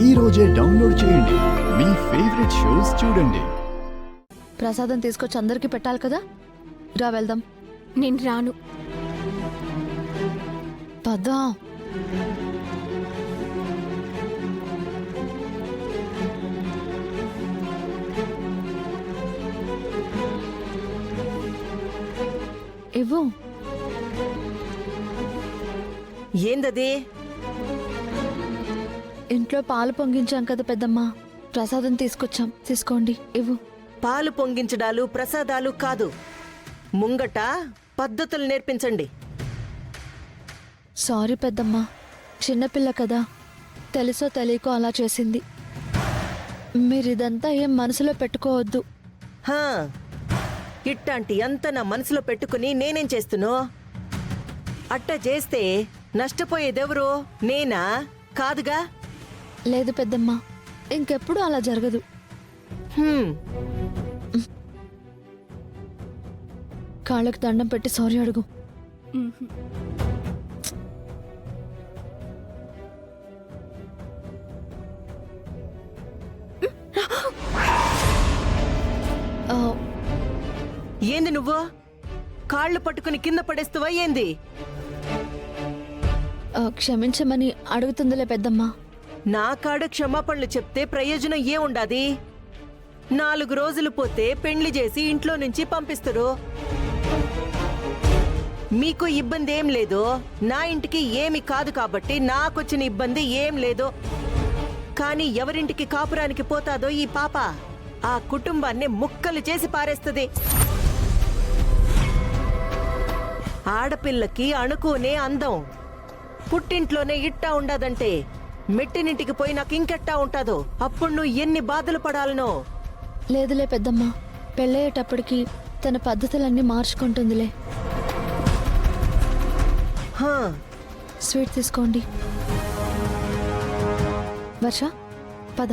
ఈ రోజే డౌన్లోడ్ చేయండి. మీ ఫేవరెట్ షోస్ చూడండి. ప్రసాదం తీసుకొచ్చి అందరికీ పెట్టాలి కదా, రా వెళ్దాం. నేను రాను. పదా. ఇవ్వు. ఏందది? ఇంట్లో పాలు పొంగించాం కదా పెద్దమ్మ, ప్రసాదం తీసుకొచ్చాం, తీసుకోండి, ఇవ్వు. పాలు పొంగించడాలు ప్రసాదాలు కాదు, ముంగట పద్ధతులు నేర్పించండి. సారీ పెద్దమ్మ, చిన్నపిల్ల కదా, తెలుసో తెలియకో అలా చేసింది. మీరిదంతా ఏం మనసులో పెట్టుకోవద్దు. హా, ఇట్టాంటి అంత నా మనసులో పెట్టుకుని నేనేం చేస్తును? అట్ట చేస్తే నష్టపోయేదెవరు? నేనా? కాదుగా. లేదు పెద్దమ్మ, ఇంకెప్పుడు అలా జరగదు. హ్మ్, కాళ్ళకి దండం పెట్టి సారీ అడుగు. ఆ, ఏంది నువ్వు కాళ్ళు పట్టుకుని కింద పడేస్తావా ఏంది? క్షమించమని అడుగుతుందిలే పెద్దమ్మ. నా కాడ క్షమాపణలు చెప్తే ప్రయోజనం ఏముండాది? 4 రోజులు పోతే పెండ్లి చేసి ఇంట్లో నుంచి పంపిస్తారు. మీకు ఇబ్బంది ఏం లేదు, నా ఇంటికి ఏమి కాదు కాబట్టి నాకొచ్చిన ఇబ్బంది ఏం లేదు. కానీ ఎవరింటికి కాపురానికి పోతాదో ఈ పాప ఆ కుటుంబాన్ని ముక్కలు చేసి పారేస్తుంది. ఆడపిల్లకి అణుకునే అందం. పుట్టింట్లోనే ఇట్టా ఉండదంటే మెట్టినింటికి పోయి నాకు ఇంకెట్టా ఉంటాదో? అప్పుడు నువ్వు ఎన్ని బాధలు పడాలనో. లేదులే పెద్దమ్మ, పెళ్ళయ్యేటప్పటికి తన పద్ధతులన్నీ మార్చుకుంటుందిలే. హా, స్వీట్ తీసుకోండి. వర్ష, పద.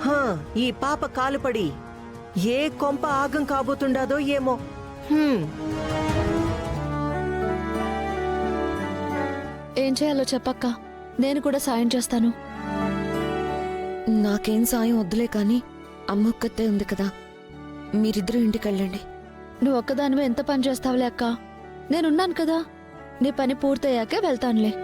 హా, ఈ పాప కాలుపడి ఏ కొంప ఆగం కాబోతుండాదో ఏమో. హ్మ్, ఏం చేయాలో చెప్పక్క, నేను కూడా సాయం చేస్తాను. నాకేం సాయం వద్దులే కానీ అమ్మొక్కతే ఉంది కదా, మీరిద్దరూ ఇంటికెళ్ళండి. నువ్వు ఒక్కదానివే ఎంత పని చేస్తావులే అక్క, నేనున్నాను కదా. నీ పని పూర్తయ్యాకే వెళ్తానులే.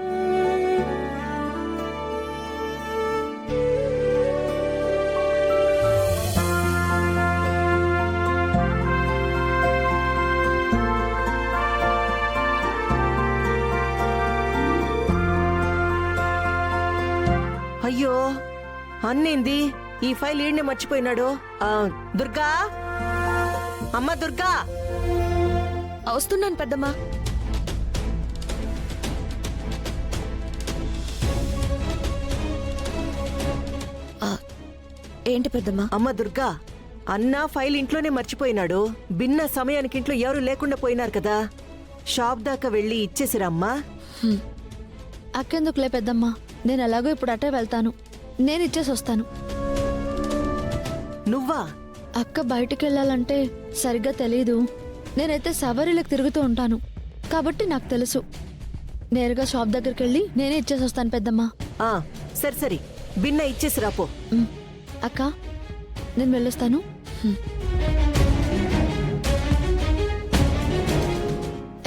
అయ్యో అన్నేంది? ఈ ఫైల్ ఈడ్నే మర్చిపోయినాడు. దుర్గా, అమ్మ దుర్గా. వస్తున్నాను పెద్దమ్మా. ఏంటి పెద్దమ్మా? అమ్మ దుర్గా, అన్న ఫైల్ ఇంట్లోనే మర్చిపోయినాడు. భిన్న సమయానికి ఇంట్లో ఎవరు లేకుండా పోయినారు కదా, షాప్ దాకా వెళ్ళి ఇచ్చేసిరమ్మా. అక్కెందుకులే పెద్దమ్మ, నేను ఎలాగో ఇప్పుడు అటే వెళ్తాను, నేను ఇచ్చేసి వస్తాను. నువ్వా? అక్క బయటికి వెళ్ళాలంటే సరిగ్గా తెలీదు. నేనైతే సవారీలకు తిరుగుతూ ఉంటాను కాబట్టి నాకు తెలుసు. నేరుగా షాప్ దగ్గరికి వెళ్ళి నేనే ఇచ్చేసి వస్తాను పెద్దమ్మ. సరి సరి, భిన్న ఇచ్చేసిరాపో. అక్క, నేను వెళ్ళొస్తాను.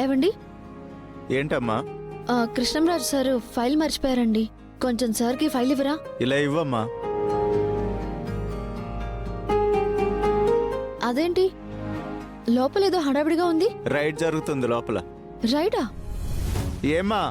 ఏవండి? ఏంటమ్మా? కృష్ణంరాజు సార్ ఫైల్ మర్చిపోయారండి, కొంచెం సార్కి ఫైల్ ఇవ్వరా? ఇలా ఇవ్వమ్మా. అదేంటి లోపలేదో హడావిడిగా ఉంది? రైడ్ జరుగుతుంది లోపల. రైడా? ఏమ్మా?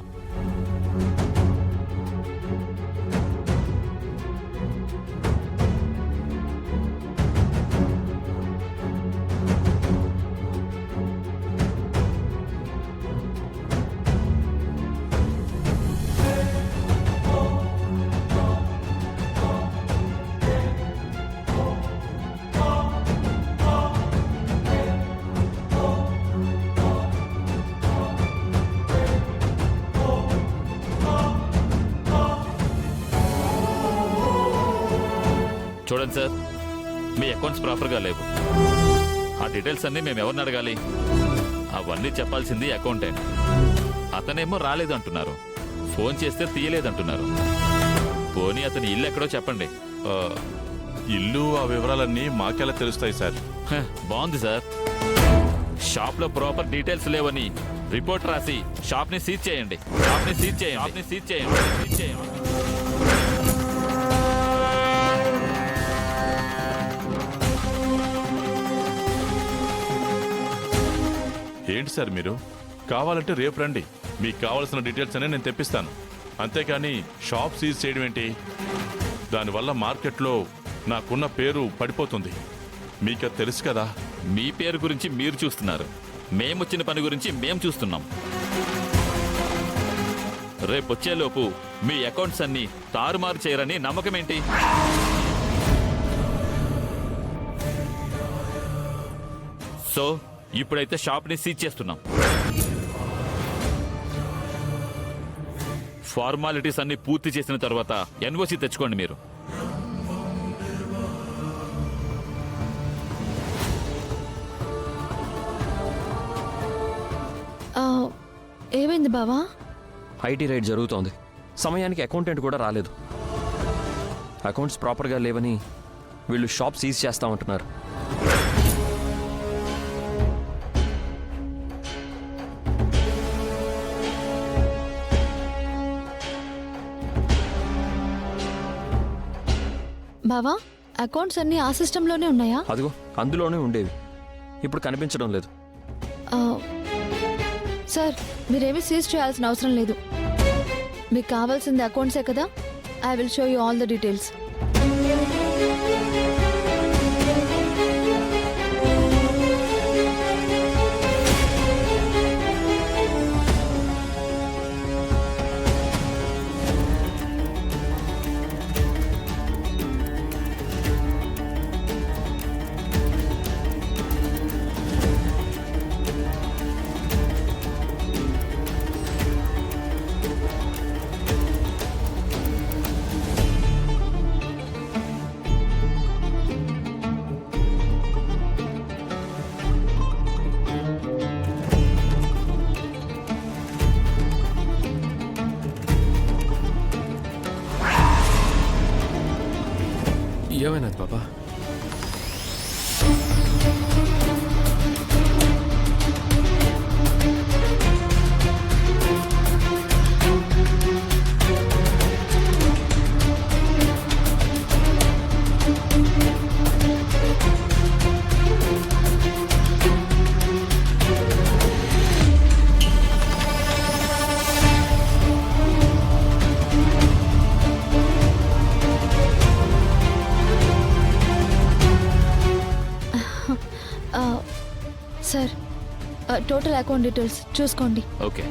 చూడండి సార్, మీ అకౌంట్స్ ప్రాపర్గా లేవు. ఆ డీటెయిల్స్ అన్నీ మేము ఎవరిని అడగాలి? అవన్నీ చెప్పాల్సింది అకౌంటెంట్. అతనేమో రాలేదంటున్నారు, ఫోన్ చేస్తే తీయలేదంటున్నారు. పోనీ అతని ఇల్లు ఎక్కడో చెప్పండి. ఇల్లు ఆ వివరాలన్నీ మాకెలా తెలుస్తాయి సార్? హ, బాగుంది సార్. షాప్లో ప్రాపర్ డీటెయిల్స్ లేవని రిపోర్ట్ రాసి షాప్ని సీజ్ చేయండి. షాప్ని సీజ్ చేయండి. షాప్ని సీజ్ చేయండి. సీజ్ చేయండి. ఏంటి సార్ మీరు? కావాలంటే రేపు రండి, మీకు కావాల్సిన డీటెయిల్స్ అనే నేను తెప్పిస్తాను. అంతేకాని షాప్ సీజ్ చేయడం ఏంటి? దానివల్ల మార్కెట్లో నాకున్న పేరు పడిపోతుంది. మీకు అది తెలుసు కదా. మీ పేరు గురించి మీరు చూస్తున్నారు, మేమొచ్చిన పని గురించి మేం చూస్తున్నాం. రేపొచ్చేలోపు మీ అకౌంట్స్ అన్ని తారుమారు చేయరని నమ్మకం ఏంటి? సో ఇప్పుడైతే షాప్ని సీజ్ చేస్తున్నాం. ఫార్మాలిటీస్ అన్ని పూర్తి చేసిన తర్వాత ఎన్ఓసి తెచ్చుకోండి మీరు. ఆ, ఏమైంది బావా? ఐటీ రైడ్ జరుగుతోంది. సమయానికి అకౌంటెంట్ కూడా రాలేదు. అకౌంట్స్ ప్రాపర్గా లేవని వీళ్ళు షాప్ సీజ్ చేస్తామంటున్నారు. బావా, అకౌంట్స్ అన్ని ఆ సిస్టంలోనే ఉన్నాయా? అదిగో అందులోనే ఉండేవి, ఇప్పుడు కనిపించడం లేదు. ఆ, సార్, మీరేమీ సీజ్ చేయాల్సిన అవసరం లేదు. మీకు కావాల్సింది అకౌంట్సే కదా. I will show you all the details. ఏమైనది బాబా? సార్, టోటల్ అకౌంట్ డీటెయిల్స్ చూసుకోండి. ఓకే.